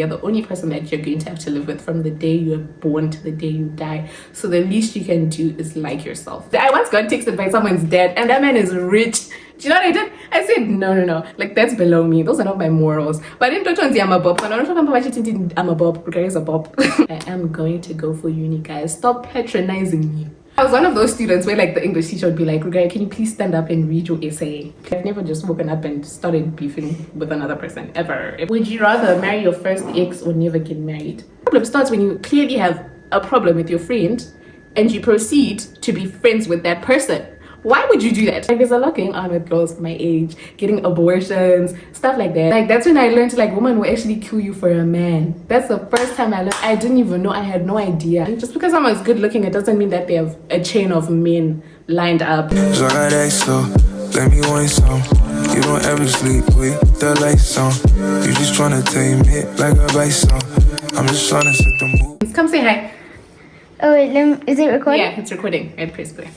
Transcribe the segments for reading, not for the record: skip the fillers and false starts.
You're the only person that you're going to have to live with from the day you're born to the day you die. So the least you can do is like yourself. I once got texted by someone's dad and that man is rich. Do you know what I did? I said, no. Like, that's below me. Those are not my morals. But I didn't talk to I'm a bob. I'm a bob. Because a bob. I am going to go for uni, guys. Stop patronizing me. I was one of those students where like the English teacher would be like, Rugari, can you please stand up and read your essay? I've never just woken up and started beefing with another person, ever. Would you rather marry your first ex or never get married? The problem starts when you clearly have a problem with your friend and you proceed to be friends with that person. Why would you do that? Like, there's a lot going on with girls my age, getting abortions, stuff like that. Like, that's when I learned like women will actually kill you for a man. That's the first time I learned. I didn't even know. I had no idea. And just because someone's good looking, it doesn't mean that they have a chain of men lined up. Let me want some. You don't ever sleep with the lights on. You just tryna tame it like a bison. I'm just tryna set the mood. Come say hi. Oh wait, is it recording? Yeah, it's recording. Right, press play.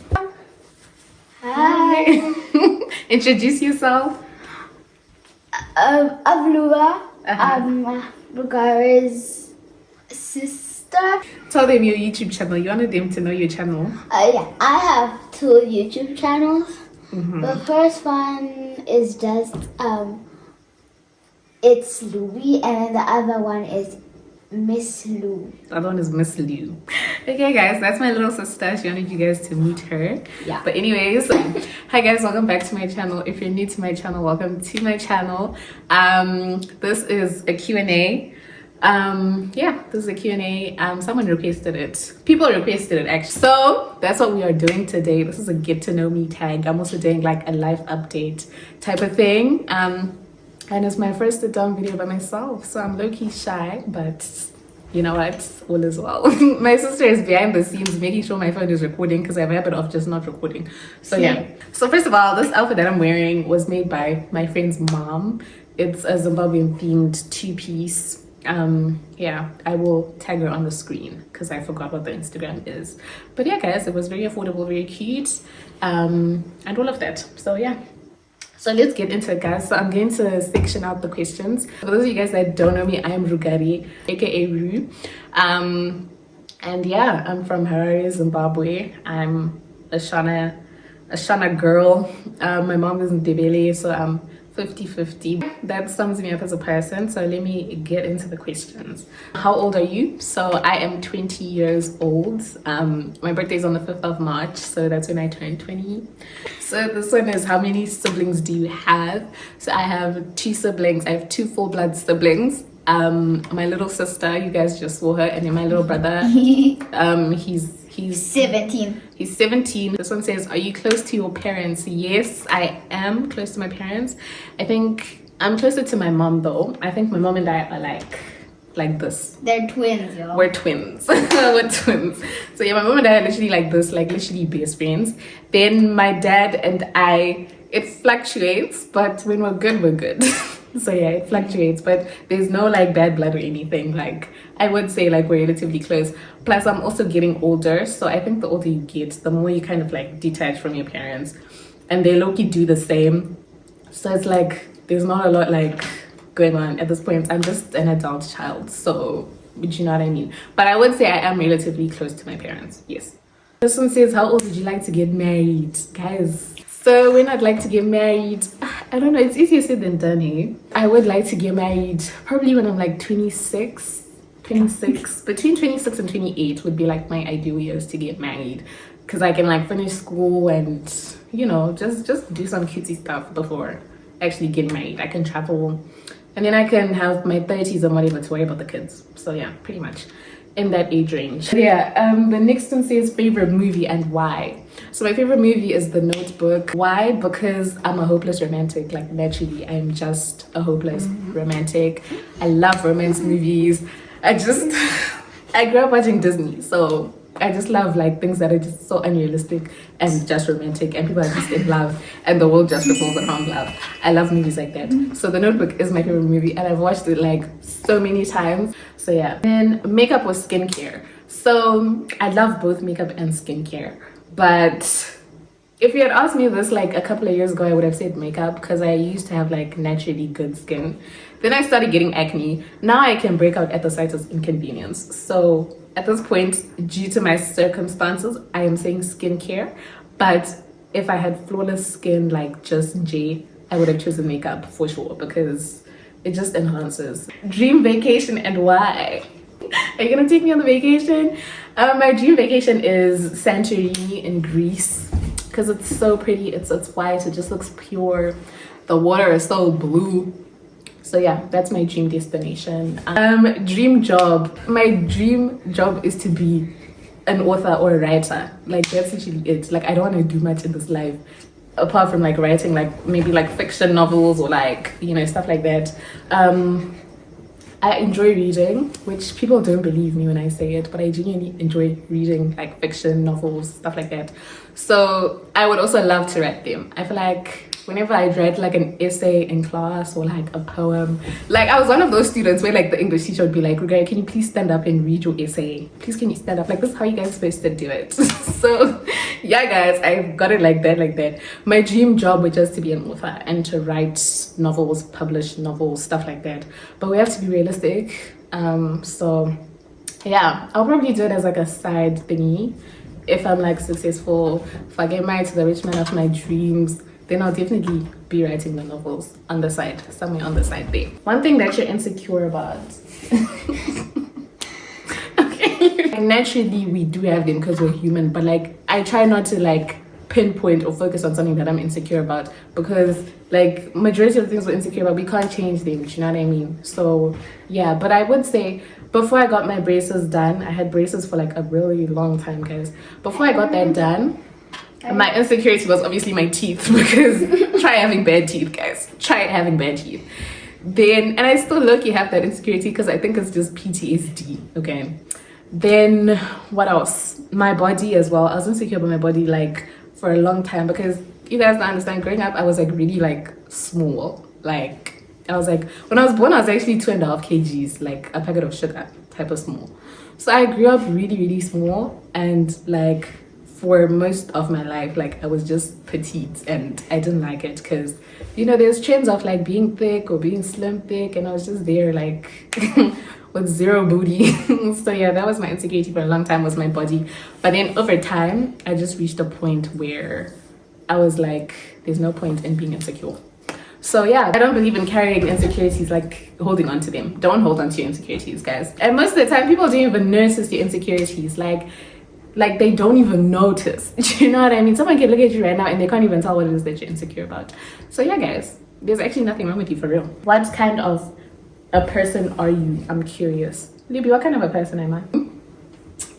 Hi. Introduce yourself. I'm Lua. I'm Rugari's sister. Tell them your YouTube channel. You wanted them to know your channel. Yeah, I have 2 YouTube channels. The first one is just it's Louie, and then the other one is Miss Lou. The other one is Miss Lou. Okay, guys, that's my little sister. She wanted you guys to meet her. Yeah. But anyways, hi guys, welcome back to my channel. If you're new to my channel, welcome to my channel. This is a Q&A. Yeah, this is a Q&A. Someone requested it. People requested it, actually. So that's what we are doing today. This is a get to know me tag. I'm also doing like a life update type of thing. And it's my first sit down video by myself, so I'm low-key shy, but you know what, all is well. My sister is behind the scenes making sure my phone is recording because I have a habit of just not recording. So yeah. So first of all, this outfit that I'm wearing was made by my friend's mom. It's a Zimbabwean themed 2-piece. Yeah, I will tag her on the screen because I forgot what the Instagram is. But yeah, guys, it was very affordable, very cute, and all of that. So yeah. So let's get into it, guys. So I'm going to section out the questions. For those of you guys that don't know me, I am Rugari, aka Ru. And yeah, I'm from Harare, Zimbabwe. I'm a Shana girl. My mom is in Ndebele, so I'm 50-50. That sums me up as a person. So let me get into the questions. How old are you? So I am 20 years old. My birthday is on the 5th of March, so that's when I turned 20. So this one is, how many siblings do you have? So I have 2 siblings. I have 2 full-blood siblings. My little sister, you guys just saw her, and then my little brother, he's 17. He's 17. This one says, are you close to your parents? Yes, I am close to my parents. I think I'm closer to my mom though. I think my mom and I are like this. They're twins, y'all. We're twins. We're twins. So yeah, my mom and I are literally like this, like literally best friends. Then my dad and I, it fluctuates, but when we're good, we're good. So yeah, it fluctuates, but there's no like bad blood or anything. Like, I would say like we're relatively close. Plus I'm also getting older, so I think the older you get, the more you kind of like detach from your parents, and they low-key do the same. So it's like there's not a lot like going on at this point. I'm just an adult child, so you know what I mean. But I would say I am relatively close to my parents. Yes. This one says, how old would you like to get married? Guys, so when I'd like to get married, I don't know, it's easier said than done, eh? I would like to get married probably when I'm like 26. Between 26 and 28 would be like my ideal years to get married, because I can like finish school and, you know, just do some cutesy stuff before actually getting married. I can travel, and then I can have my 30s and whatever to worry about the kids. So yeah, pretty much in that age range. Yeah, the next one says favorite movie and why. So my favorite movie is The Notebook. Why? Because I'm a hopeless romantic. Like, naturally, I'm just a hopeless romantic. I love romance movies. I grew up watching Disney, so I just love like things that are just so unrealistic and just romantic, and people are just in love and the world just revolves around love. I love movies like that. So The Notebook is my favorite movie, and I've watched it like so many times. So yeah. Then makeup or skincare. So I love both makeup and skincare, but if you had asked me this like a couple of years ago, I would have said makeup, because I used to have like naturally good skin. Then I started getting acne. Now I can break out at the sight of inconvenience. So at this point, due to my circumstances, I am saying skincare. But if I had flawless skin like just J, I would have chosen makeup for sure, because it just enhances. Dream vacation and why? Are you gonna take me on the vacation? My dream vacation is Santorini in Greece, because it's so pretty. It's white. It just looks pure. The water is so blue. So yeah, that's my dream destination. Dream job. My dream job is to be an author or a writer. Like that's actually it. Like I don't want to do much in this life apart from like writing, like maybe like fiction novels or like, you know, stuff like that. I enjoy reading, which people don't believe me when I say it, but I genuinely enjoy reading like fiction novels, stuff like that. So I would also love to write them. I feel like whenever I read like an essay in class or like a poem, like I was one of those students where like the English teacher would be like, "Rugai, can you please stand up and read your essay? Please, can you stand up? Like this is how you guys are supposed to do it." So yeah, guys, I've got it like that. My dream job was just to be an author and to write novels, publish novels, stuff like that. But we have to be realistic. So yeah, I'll probably do it as like a side thingy. If I'm like successful, if I get married to the rich man of my dreams, then I'll definitely be writing the novels on the side, somewhere on the side there. One thing that you're insecure about. Okay. Naturally, we do have them because we're human, but like I try not to like pinpoint or focus on something that I'm insecure about, because like majority of the things we're insecure about, we can't change them. Do you know what I mean? So yeah, but I would say before I got my braces done, I had braces for like a really long time, guys. Before I got that done, my insecurity was obviously my teeth, because try having bad teeth, guys. Try having bad teeth. Then, and I still low-key have that insecurity because I think it's just PTSD, okay? Then, what else? My body as well. I was insecure about my body like for a long time, because you guys don't understand, growing up, I was like really like small. Like, I was like, when I was born, I was actually 2.5 kgs, like a packet of sugar type of small. So I grew up really, really small, and like for most of my life, like I was just petite, and I didn't like it because, you know, there's trends of like being thick or being slim thick, and I was just there like with zero booty. So yeah, that was my insecurity for a long time, was my body. But then over time, I just reached a point where I was like, there's no point in being insecure. So yeah, I don't believe in carrying insecurities, like holding on to them. Don't hold on to your insecurities, guys. And most of the time, people don't even notice your insecurities. Like they don't even notice. Do you know what I mean? Someone can look at you right now and they can't even tell what it is that you're insecure about. So yeah, guys, there's actually nothing wrong with you, for real. What kind of a person are you? I'm curious. Libby, what kind of a person am I?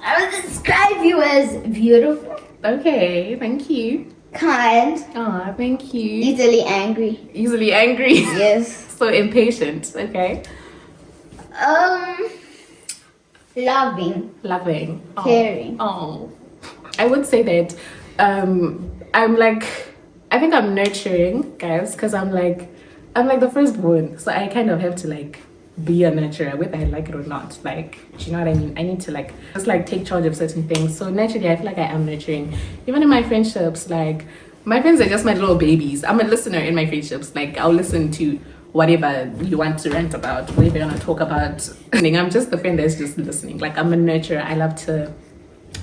I would describe you as beautiful. Okay, thank you. Kind. Oh, thank you. Easily angry. Easily angry. Yes. So impatient. Okay. Loving. Oh. Caring. Oh. I would say that I'm like, I think I'm nurturing, guys, because I'm like the firstborn. So I kind of have to like be a nurturer, whether I like it or not. Like, do you know what I mean? I need to like just like take charge of certain things. So naturally, I feel like I am nurturing. Even in my friendships, like my friends are just my little babies. I'm a listener in my friendships. Like I'll listen to whatever you want to rant about, whatever you want to talk about. I'm just the friend that's just listening. Like I'm a nurturer. I love to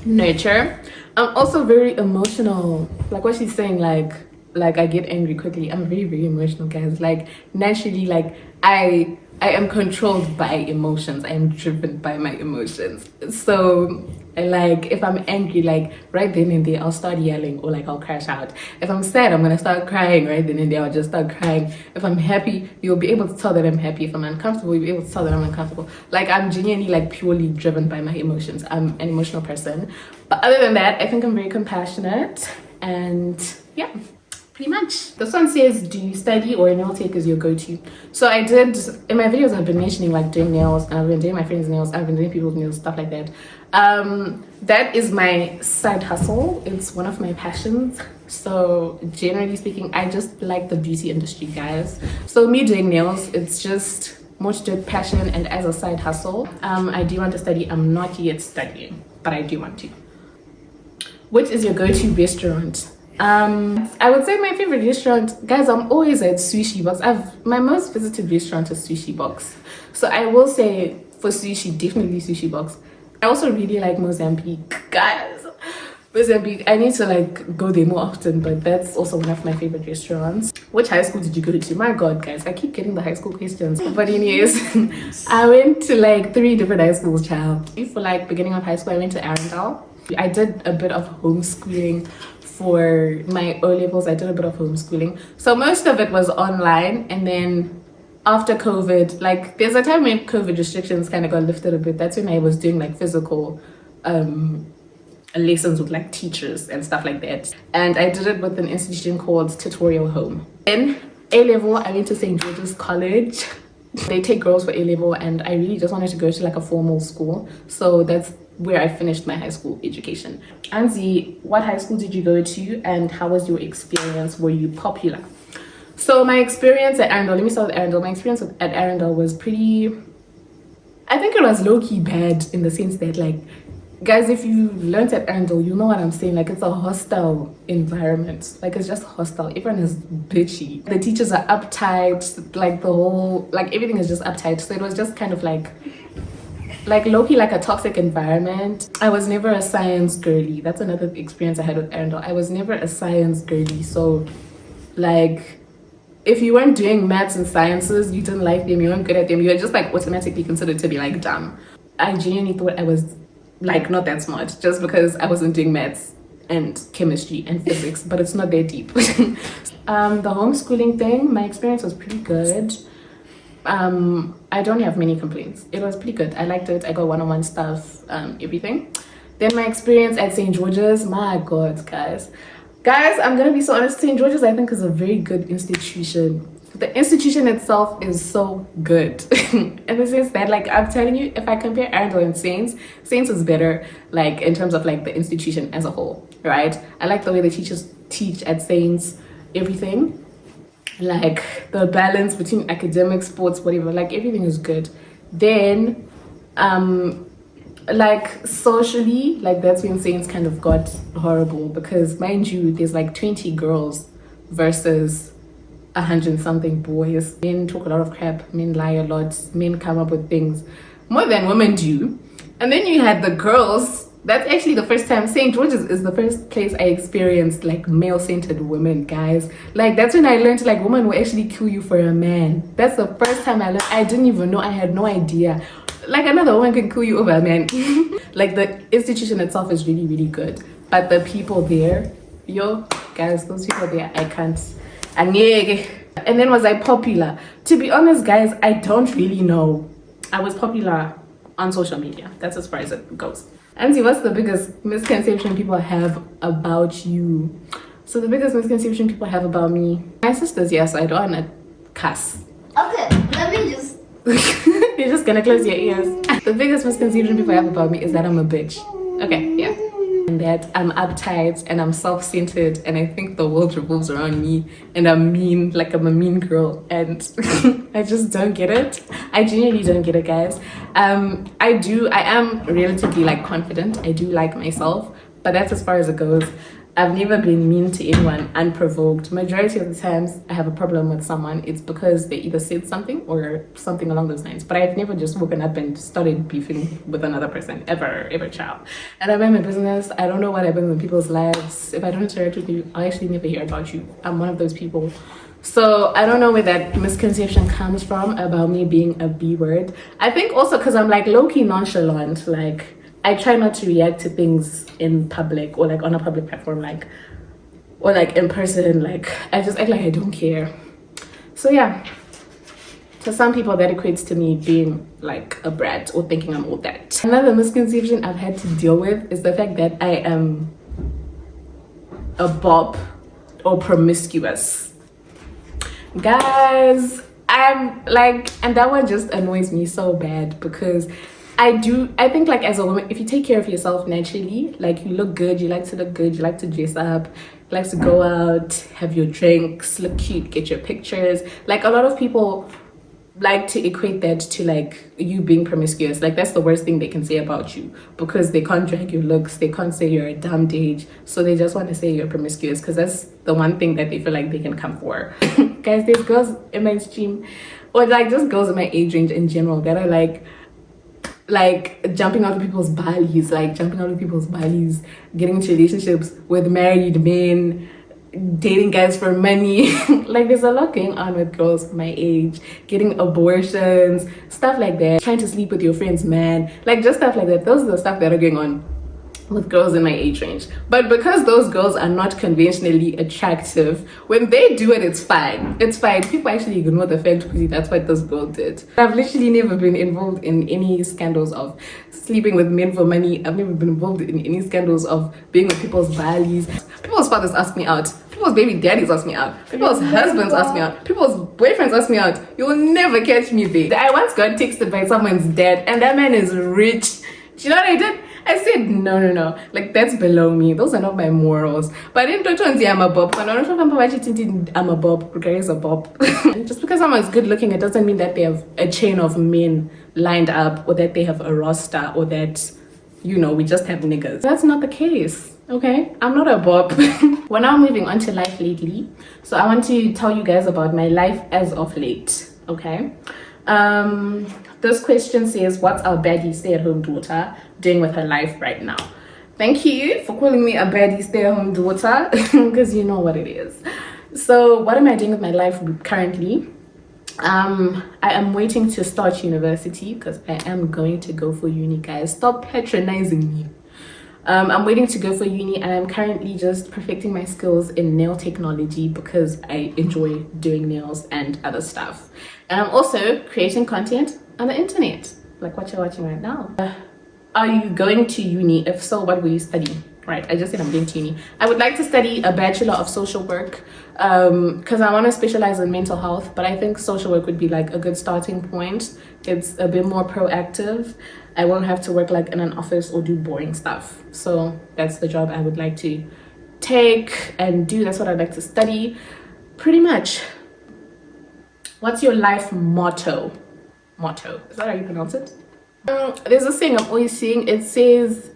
nurture. I'm also very emotional. Like what she's saying, like I get angry quickly. I'm very, very emotional, guys. Like naturally, like I am controlled by emotions. I am driven by my emotions. So like if I'm angry, like right then and there, I'll start yelling or like I'll crash out. If I'm sad, I'm gonna start crying right then and there. I'll just start crying. If I'm happy, you'll be able to tell that I'm happy. If I'm uncomfortable, you'll be able to tell that I'm uncomfortable. Like I'm genuinely like purely driven by my emotions. I'm an emotional person. But other than that, I think I'm very compassionate, and yeah. Pretty much. This one says, do you study or nail tech is your go-to? So I did, in my videos I've been mentioning like doing nails, and I've been doing my friends' nails, I've been doing people's nails, stuff like that. That is my side hustle. It's one of my passions. So generally speaking, I just like the beauty industry, guys. So me doing nails, it's just more to do with passion and as a side hustle. I do want to study. I'm not yet studying, but I do want to. What is your go-to restaurant? I would say my favorite restaurant, guys, I'm always at Sushi Box. My most visited restaurant is Sushi Box. So I will say for sushi, definitely Sushi Box. I also really like Mozambique, guys. Mozambique, I need to like go there more often, but that's also one of my favorite restaurants. Which high school did you go to? My god, guys, I keep getting the high school questions. But anyways, I went to like 3 different high schools, child. For like beginning of high school, I went to Arendal. I did a bit of homeschooling for my O levels. I did a bit of homeschooling, so most of it was online. And then after COVID, like there's a time when COVID restrictions kind of got lifted a bit. That's when I was doing like physical lessons with like teachers and stuff like that. And I did it with an institution called Tutorial Home. In A level, I went to St. George's College. They take girls for A level, and I really just wanted to go to like a formal school, so that's where I finished my high school education. Anzi, what high school did you go to, and how was your experience? Were you popular? So my experience at Arendal, let me start with Arendal. My experience at Arendal was pretty, I think it was low-key bad, in the sense that like, guys, if you learned at Arendal, you know what I'm saying. Like, it's a hostile environment. Like, it's just hostile. Everyone is bitchy. The teachers are uptight. Like, the whole, like, everything is just uptight. So it was just kind of like low-key, like a toxic environment. I was never a science girly. That's another experience I had with Arendal. I was never a science girly. So, like, if you weren't doing maths and sciences, you didn't like them, you weren't good at them, you were just, like, automatically considered to be, like, dumb. I genuinely thought I was like not that smart just because I wasn't doing maths and chemistry and physics, but it's not that deep. The homeschooling thing, my experience was pretty good. I don't have many complaints. It was pretty good. I liked it. I got one-on-one stuff, everything. Then my experience at St. George's, my god, guys, I'm gonna be so honest. St. George's, I think, is a very good institution. The institution itself is so good in the sense that, like, I'm telling you, if I compare Arendal and Saints is better, like, in terms of, like, the institution as a whole, right? I like the way the teachers teach at Saints, everything. Like, the balance between academic, sports, whatever, like, everything is good. Then, like, socially, like, that's when Saints kind of got horrible because, mind you, there's, like, 20 girls versus 100-something boys. Men talk a lot of crap, men lie a lot, men come up with things more than women do. And then you had the girls. That's actually the first time. St. George's is the first place I experienced like male-centered women, guys. Like, that's when I learned like women will actually kill you for a man. That's the first time I learned. I didn't even know. I had no idea. Like, another woman can kill you over a man. Like, the institution itself is really, really good, but the people there, yo, guys, those people there, I can't. And then was I popular? To be honest, guys, I don't really know. I was popular on social media. That's as far as it goes. And see, what's the biggest misconception people have about you? So the biggest misconception people have about me, my sisters, yes, I don't want to cuss. Okay, let me just... You're just gonna close your ears. The biggest misconception people have about me is that I'm a bitch. Okay, yeah. And that I'm uptight and I'm self-centered and I think the world revolves around me and I'm mean, like I'm a mean girl, and I just don't get it. I genuinely don't get it, guys. I am relatively like confident. I do like myself, but that's as far as it goes. I've never been mean to anyone unprovoked. Majority of the times I have a problem with someone, it's because they either said something or something along those lines. But I've never just woken up and started beefing with another person, ever, child. And I mind my business. I don't know what happens in people's lives. If I don't interact with you, I actually never hear about you. I'm one of those people. So I don't know where that misconception comes from about me being a B word. I think also because I'm like low-key nonchalant, like I try not to react to things in public or like on a public platform, like, or like in person. Like, I just act like I don't care. So yeah, to some people that equates to me being like a brat or thinking I'm all that. Another misconception I've had to deal with is the fact that I am a bop or promiscuous. Guys, I'm like, and that one just annoys me so bad because I think like as a woman, if you take care of yourself naturally, like you look good, you like to look good, you like to dress up, you like to go out, have your drinks, look cute, get your pictures. Like a lot of people, like to equate that to like you being promiscuous. Like that's the worst thing they can say about you, because they can't drag your looks, they can't say you're a dumb age, so they just want to say you're promiscuous because that's the one thing that they feel like they can come for. Guys, there's girls in my stream, or like just girls in my age range in general, that are like jumping out of people's bodies, getting into relationships with married men, dating guys for money. Like there's a lot going on with girls my age, getting abortions, stuff like that, trying to sleep with your friend's man, like just stuff like that. Those are the stuff that are going on with girls in my age range. But because those girls are not conventionally attractive, when they do it, it's fine. People actually ignore the fact because that's what this girl did. I've literally never been involved in any scandals of sleeping with men for money. I've never been involved in any scandals of being with people's valleys. People's fathers ask me out, people's baby daddies ask me out, people's husbands ask me out, people's boyfriends ask me out. You'll never catch me there. I once got texted by someone's dad, and that man is rich. Do you know what I did? I said, no, like that's below me. Those are not my morals. But I didn't say I'm a bob. I'm a bob, regardless of bob. Just because someone's good looking, it doesn't mean that they have a chain of men lined up, or that they have a roster, or that, you know, we just have niggas. That's not the case, okay? I'm not a bob. We're now moving on to life lately. So I want to tell you guys about my life as of late, okay? This question says, what's our baddie stay-at-home daughter doing with her life right now? Thank you for calling me a baddie stay-at-home daughter, because you know what it is. So what am I doing with my life currently? I am waiting to start university, because I am going to go for uni, guys. Stop patronizing me. I'm waiting to go for uni, and I'm currently just perfecting my skills in nail technology because I enjoy doing nails and other stuff. And I'm also creating content on the internet, like what you're watching right now. Are you going to uni? If so, what will you study? Right, I just said I'm going to uni. I would like to study a Bachelor of Social Work because I want to specialize in mental health, but I think social work would be like a good starting point. It's a bit more proactive. I won't have to work like in an office or do boring stuff. So that's the job I would like to take and do. That's what I'd like to study, pretty much. What's your life motto? Motto, is that how you pronounce it? There's a saying I'm always seeing. It says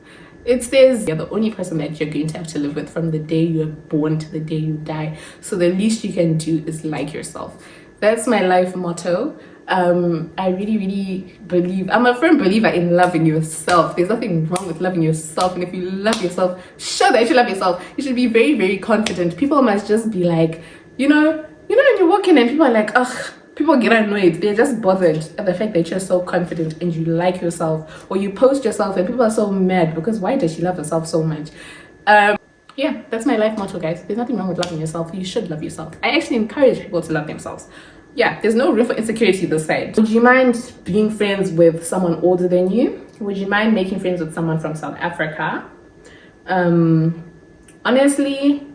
you're the only person that you're going to have to live with from the day you're born to the day you die. So the least you can do is like yourself. That's my life motto. I really believe, I'm a firm believer in loving yourself. There's nothing wrong with loving yourself, and if you love yourself, show that you love yourself. You should be very confident. People must just be like, you know when you walk in and people are like, ugh, people get annoyed. They're just bothered at the fact that you're so confident and you like yourself, or you post yourself and people are so mad because why does she love herself so much? Yeah, that's my life motto, guys. There's nothing wrong with loving yourself. You should love yourself. I actually encourage people to love themselves. Yeah, there's no room for insecurity this side. Would you mind being friends with someone older than you? Would you mind making friends with someone from South Africa? Honestly,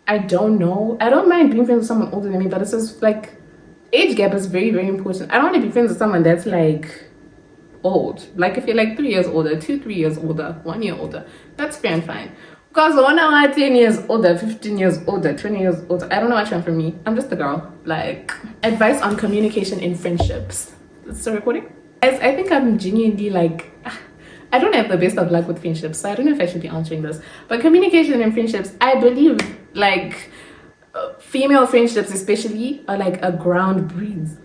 I don't know. I don't mind being friends with someone older than me, but it's just like age gap is very important. I don't want to be friends with someone that's like old. Like if you're like 3 years older, 2-3 years older, 1 year older, that's fair and fine. Because when I'm 10 years older, 15 years older, 20 years older, I don't know which one for me. I'm just a girl. Like, advice on communication in friendships. It's still recording? Guys, I think I'm genuinely like, I don't have the best of luck with friendships, so I don't know if I should be answering this. But communication in friendships, I believe like female friendships especially are like a ground breeding.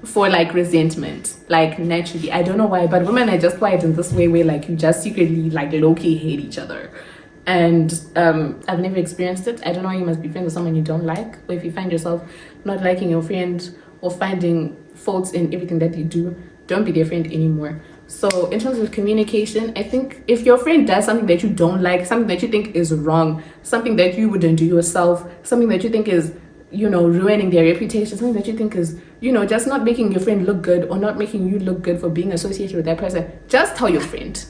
For like resentment, like naturally. I don't know why, but women are just wired in this way where like you just secretly like low-key hate each other. And I've never experienced it. I don't know why you must be friends with someone you don't like, or if you find yourself not liking your friend or finding faults in everything that they do, don't be their friend anymore. So in terms of communication, I think if your friend does something that you don't like, something that you think is wrong, something that you wouldn't do yourself, something that you think is, you know, ruining their reputation, something that you think is, you know, just not making your friend look good or not making you look good for being associated with that person, just tell your friend.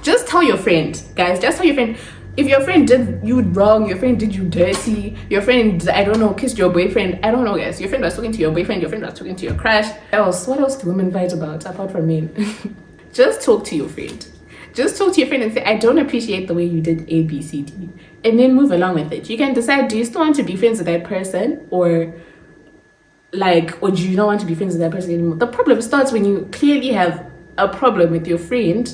Just tell your friend, guys. Just tell your friend. If your friend did you wrong, your friend did you dirty, your friend, I don't know, kissed your boyfriend, I don't know, guys. Your friend was talking to your boyfriend, your friend was talking to your crush. What else do women fight about apart from men? Just talk to your friend. Just talk to your friend and say, I don't appreciate the way you did A, B, C, D. And then move along with it. You can decide, do you still want to be friends with that person? Or do you not want to be friends with that person anymore? The problem starts when you clearly have a problem with your friend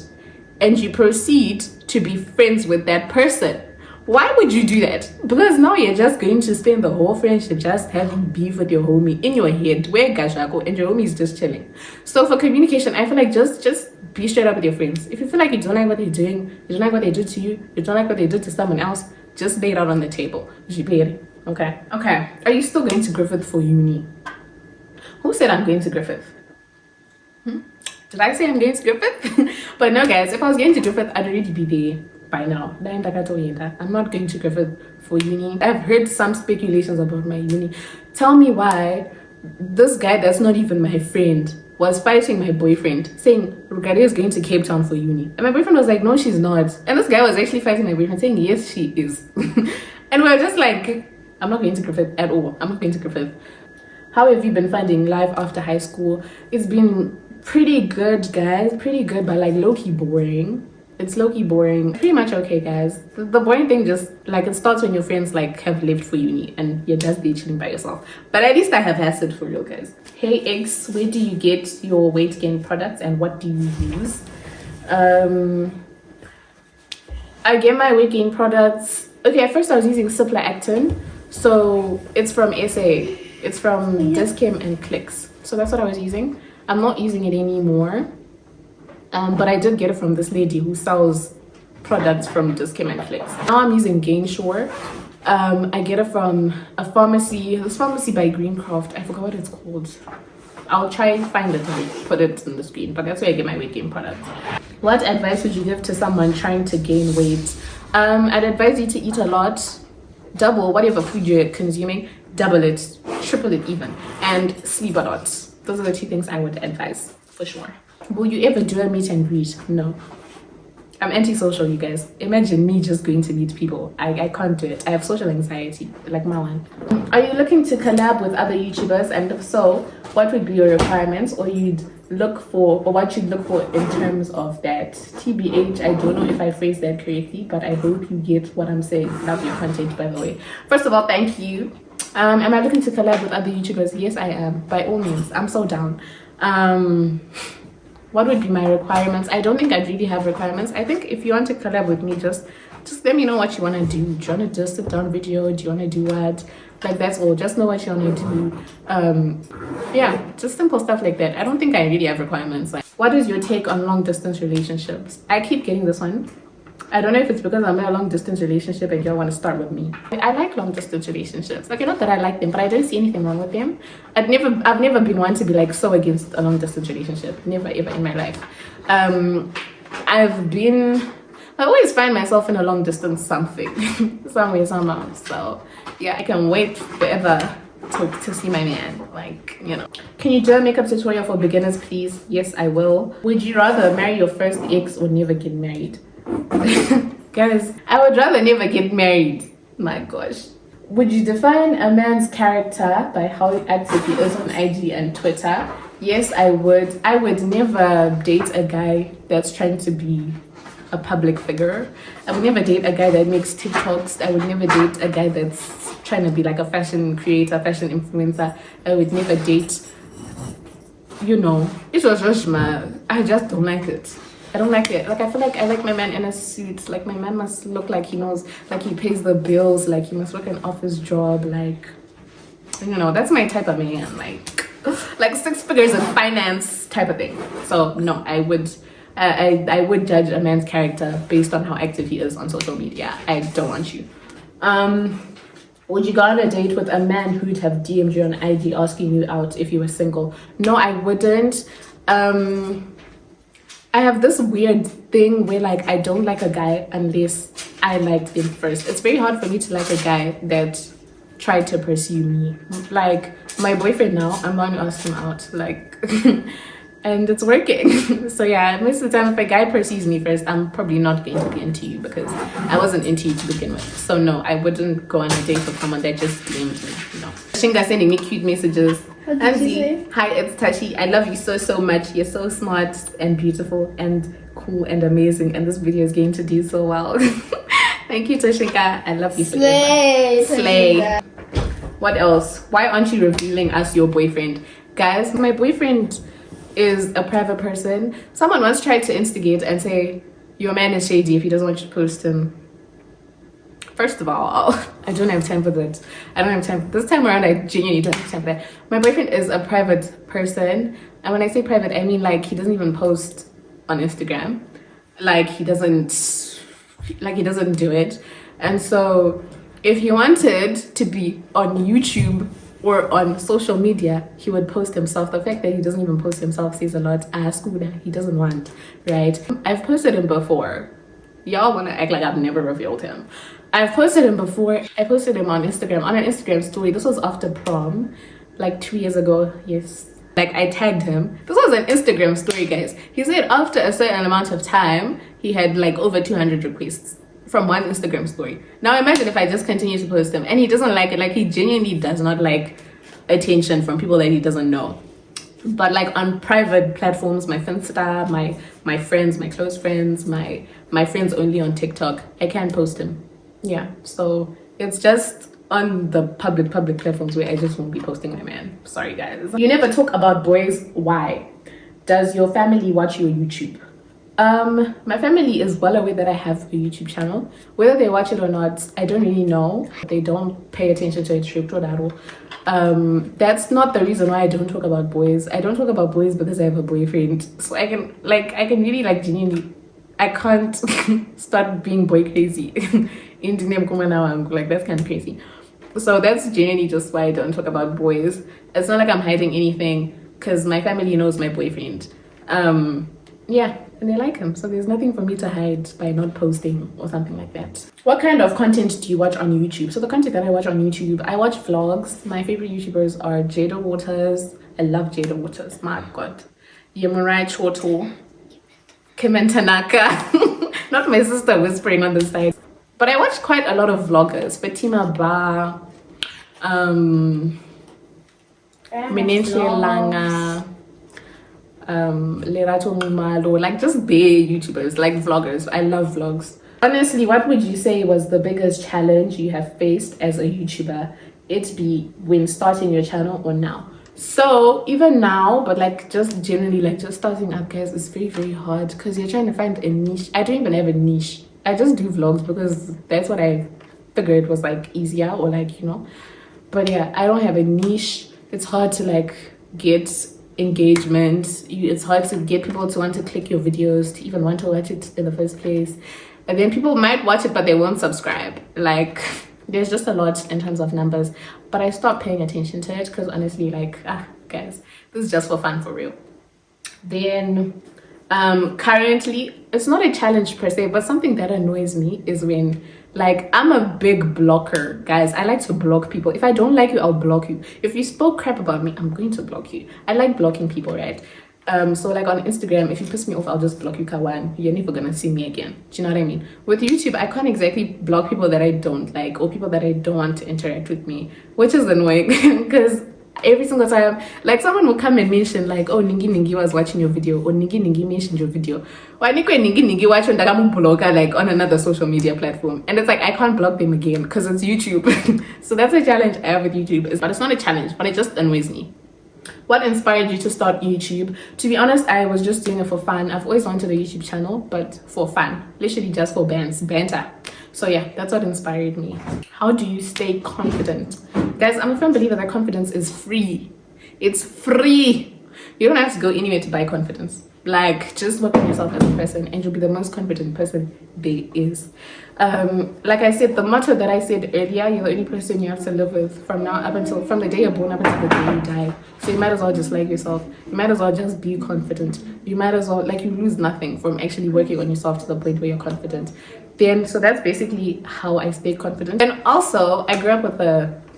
and you proceed to be friends with that person. Why would you do that? Because now you're just going to spend the whole friendship just having beef with your homie in your head, where gashako, and your homie is just chilling. So for communication, I feel like just be straight up with your friends. If you feel like you don't like what they're doing, you don't like what they do to you, you don't like what they do to someone else, just lay it out on the table. Okay. Are you still going to Griffith for uni? Who said I'm going to Griffith? Did I say I'm going to Griffith? But no, guys, if I was going to Griffith, I'd already be there by now. I'm not going to Griffith for uni. I've heard some speculations about my uni. Tell me why this guy that's not even my friend was fighting my boyfriend, saying Rugade is going to Cape Town for uni. And my boyfriend was like, no, she's not. And this guy was actually fighting my boyfriend, saying, yes, she is. And we were just like, I'm not going to Griffith at all. I'm not going to Griffith. How have you been finding life after high school? It's been pretty good, guys. Pretty good, but like low-key boring. It's low-key boring. Pretty much okay, guys. The boring thing just like it starts when your friends like have left for uni and you're just there chilling by yourself. But at least I have acid for real, guys. Hey X, where do you get your weight gain products and what do you use? I get my weight gain products. Okay, at first I was using Cipla Actin. So it's from SA. It's from Dischem and Clicks. So that's what I was using. I'm not using it anymore. But I did get it from this lady who sells products from Dischem and Clicks. Now I'm using Gainsure. I get it from a pharmacy. This pharmacy by Greencraft. I forgot what it's called. I'll try and find it and put it on the screen. But that's where I get my weight gain products. What advice would you give to someone trying to gain weight? I'd advise you to eat a lot. Double whatever food you're consuming. Double it. Triple it even. And sleep a lot. Those are the two things I would advise for sure. Will you ever do a meet and greet? No. I'm antisocial, you guys. Imagine me just going to meet people. I can't do it. I have social anxiety, like my one. Are you looking to collab with other YouTubers? And if so, what would be your requirements or what you'd look for in terms of that? TBH, I don't know if I phrased that correctly, but I hope you get what I'm saying. Love your content, by the way. First of all, thank you. Am I looking to collab with other YouTubers? Yes, I am. By all means. I'm so down. What would be my requirements? I don't think I'd really have requirements. I think if you want to collab with me, just let me know what you want to do. Do you want to do a sit down video? Do you want to do what? Like, that's all. Just know what you want to do. Yeah, just simple stuff like that. I don't think I really have requirements. Like, what is your take on long distance relationships? I keep getting this one. I don't know if it's because I'm in a long distance relationship and y'all want to start with me. I like long distance relationships. Like, not that I like them, but I don't see anything wrong with them. I've never been one to be like so against a long distance relationship. Never ever in my life. I always find myself in a long distance something, somewhere, somehow. So yeah, I can wait forever to see my man. Like, you know. Can you do a makeup tutorial for beginners, please? Yes, I will. Would you rather marry your first ex or never get married? Guys, I would rather never get married. My gosh. Would you define a man's character by how active he is on IG and Twitter? Yes, I would. I would never date a guy that's trying to be a public figure. I would never date a guy that makes TikToks. I would never date a guy that's trying to be like a fashion creator, fashion influencer. I would never date, you know, it was just I just don't like it. I don't like it. Like, I feel like I like my man in a suit. Like, my man must look like he knows, like he pays the bills, like he must work an office job, like, you know, that's my type of man. Like 6 figures in finance type of thing. So no, I would judge a man's character based on how active he is on social media. I don't want you. Would you go on a date with a man who'd have DM'd you on IG asking you out if you were single? No, I wouldn't. I have this weird thing where, like, I don't like a guy unless I liked him first. It's very hard for me to like a guy that tried to pursue me. Like, my boyfriend now, I'm going to ask him out, like, and it's working. So yeah, most of the time, if a guy pursues me first, I'm probably not going to be into you because I wasn't into you to begin with. So no, I wouldn't go on a date with someone that just DM'd me. No. Shinga sending me cute messages. Hi, it's Tashi. I love you so much. You're so smart and beautiful and cool and amazing, and this video is going to do so well. Thank you, Toshika. I love you. Slay. What else? Why aren't you revealing us your boyfriend? Guys, my boyfriend is a private person. Someone once tried to instigate and say, your man is shady if he doesn't want you to post him. First of all, I don't have time for that. I don't have time. This time around, I genuinely don't have time for that. My boyfriend is a private person. And when I say private, I mean like he doesn't even post on Instagram. Like he doesn't do it. And so if he wanted to be on YouTube or on social media, he would post himself. The fact that he doesn't even post himself says a lot. He doesn't want, right? I've posted him before. Y'all want to act like I've never revealed him. I've posted him before. I posted him on Instagram, on an Instagram story. This was after prom, like 2 years ago. Yes. Like I tagged him. This was an Instagram story, guys. He said after a certain amount of time, he had like over 200 requests from one Instagram story. Now imagine if I just continue to post him and he doesn't like it. Like he genuinely does not like attention from people that he doesn't know. But like on private platforms, my Finsta, my friends, my close friends, my friends only on TikTok, I can post him. Yeah, so it's just on the public platforms where I just won't be posting my man. Sorry guys. You never talk about boys. Why? Does your family watch your YouTube? My family is well aware that I have a YouTube channel. Whether they watch it or not, I don't really know. They don't pay attention to it. That's not the reason why I don't talk about boys. I don't talk about boys because I have a boyfriend. So I can really like genuinely, I can't start being boy crazy. In the name like that's kind of crazy. So that's genuinely just why I don't talk about boys. It's not like I'm hiding anything because my family knows my boyfriend. Yeah, and they like him, so there's nothing for me to hide by not posting or something like that. What kind of content do you watch on YouTube? So the content that I watch on YouTube, I watch vlogs. My favorite YouTubers are Jada Waters. I love Jada Waters, my god. Yamurai Choto, Kim and Tanaka. Not my sister whispering on the side. But I watch quite a lot of vloggers. Fatima Ba, Menenche Langa, Lerato Mumalo, like just big YouTubers, like vloggers. I love vlogs. Honestly, what would you say was the biggest challenge you have faced as a YouTuber? It be when starting your channel or now? So even now, but like just generally, like just starting up, guys, it's very, very hard because you're trying to find a niche. I don't even have a niche. I just do vlogs because that's what I figured was like easier, or like, you know. But yeah, I don't have a niche. It's hard to like get engagement. It's hard to get people to want to click your videos, to even want to watch it in the first place. And then people might watch it but they won't subscribe. Like there's just a lot in terms of numbers. But I stopped paying attention to it because honestly, like guys, this is just for fun, for real. Then currently it's not a challenge per se, but something that annoys me is when, like, I'm a big blocker, guys. I like to block people. If I don't like you, I'll block you. If you spoke crap about me, I'm going to block you. I like blocking people, right? So like on Instagram, if you piss me off, I'll just block you, Kawan. You're never gonna see me again. Do you know what I mean? With YouTube, I can't exactly block people that I don't like or people that I don't want to interact with me, which is annoying because every single time, like, someone will come and mention like, oh, Ningi was watching your video, or Ningi mentioned your video. Why Ningi watch when blogger like on another social media platform, and it's like I can't block them again because it's YouTube. So that's a challenge I have with YouTube. But it's not a challenge, but it just annoys me. What inspired you to start YouTube? To be honest, I was just doing it for fun. I've always wanted a YouTube channel, but for fun, literally just for banter. So yeah, that's what inspired me. How do you stay confident? Guys, I'm a firm believer that confidence is free. It's free. You don't have to go anywhere to buy confidence. Like, just work on yourself as a person and you'll be the most confident person there is. Like I said, the motto that I said earlier, you're the only person you have to live with from the day you're born up until the day you die. So you might as well just like yourself. You might as well just be confident. You might as well, like, you lose nothing from actually working on yourself to the point where you're confident. So that's basically how I stay confident. And also, I grew up with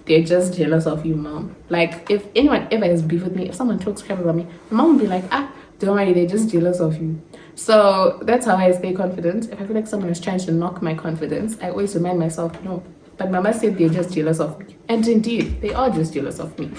they're just jealous of you, mom. Like, if anyone ever has beef with me, if someone talks crap about me, my mom will be like, don't worry, they're just jealous of you. So that's how I stay confident. If I feel like someone is trying to knock my confidence, I always remind myself, no, but mama said they're just jealous of me. And indeed, they are just jealous of me.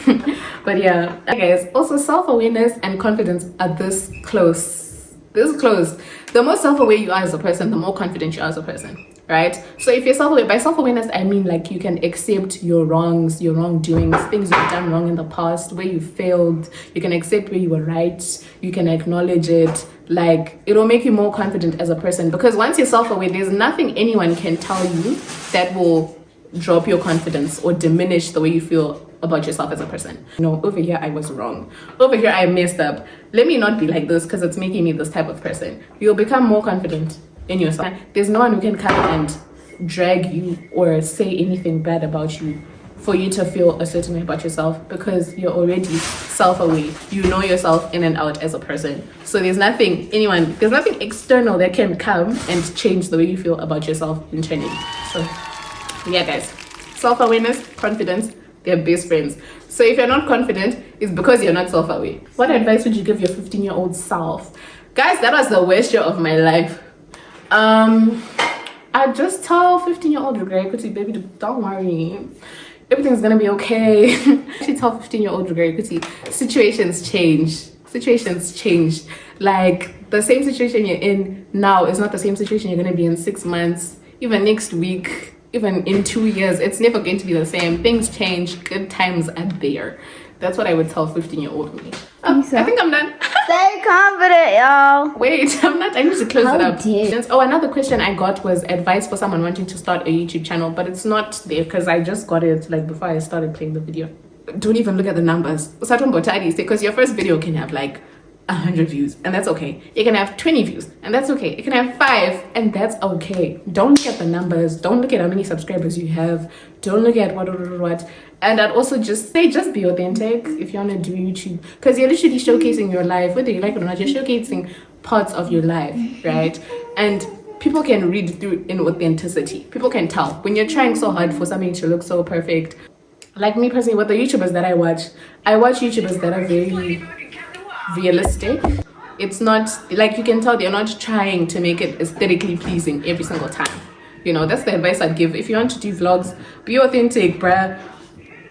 But yeah, guys, also self-awareness and confidence are this close This is closed. The more self-aware you are as a person, the more confident you are as a person, right? So if you're self-aware, by self-awareness I mean like you can accept your wrongs, your wrongdoings, things you've done wrong in the past, where you failed. You can accept where you were right, you can acknowledge it. Like, it'll make you more confident as a person, because once you're self-aware, there's nothing anyone can tell you that will drop your confidence or diminish the way you feel about yourself as a person. No, over here I was wrong, over here I messed up, let me not be like this because it's making me this type of person. You'll become more confident in yourself. There's no one who can come and drag you or say anything bad about you for you to feel a certain way about yourself, because you're already self-aware. You know yourself in and out as a person. So there's nothing external that can come and change the way you feel about yourself internally. So yeah guys, self-awareness, confidence, they're best friends. So if you're not confident, it's because you're not self-aware. What advice would you give your 15-year-old self? Guys, that was the worst year of my life. I just tell 15-year-old Kuti, baby, don't worry, everything's gonna be okay. Actually tell 15-year-old Kuti, situations change. Like, the same situation you're in now is not the same situation you're gonna be in 6 months, even next week, even in 2 years. It's never going to be the same. Things change, good times are there. That's what I would tell 15-year-old me. I think I'm done. Stay confident, y'all. Wait, I'm not. I need to close it up. Oh, another question I got was advice for someone wanting to start a YouTube channel, but it's not there because I just got it like before I started playing the video. Don't even look at the numbers. Because your first video can have like 100 views, and that's okay. You can have 20 views, and that's okay. You can have 5, and that's okay. Don't look at the numbers. Don't look at how many subscribers you have. Don't look at what. And I'd also just say, just be authentic if you want to do YouTube, because you're literally showcasing your life, whether you like it or not. You're showcasing parts of your life, right? And people can read through in authenticity. People can tell when you're trying so hard for something to look so perfect. Like me personally, with the YouTubers that I watch YouTubers that are very realistic. It's not like, you can tell they're not trying to make it aesthetically pleasing every single time. You know, that's the advice I'd give. If you want to do vlogs, be authentic, bruh.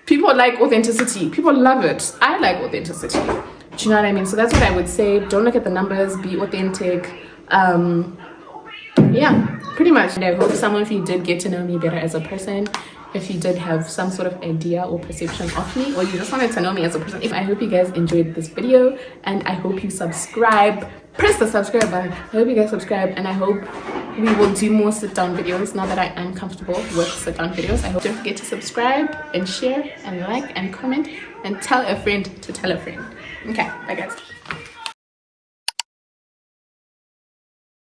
People like authenticity. People love it. I like authenticity. Do you know what I mean? So that's what I would say. Don't look at the numbers. Be authentic. Yeah, pretty much. And I hope some of you did get to know me better as a person. If you did have some sort of idea or perception of me, or you just wanted to know me as a person, I hope you guys enjoyed this video, and I hope you subscribe. Press the subscribe button. I hope you guys subscribe, and I hope we will do more sit-down videos now that I am comfortable with sit-down videos. I hope don't forget to subscribe and share and like and comment and tell a friend to tell a friend. Okay, bye guys.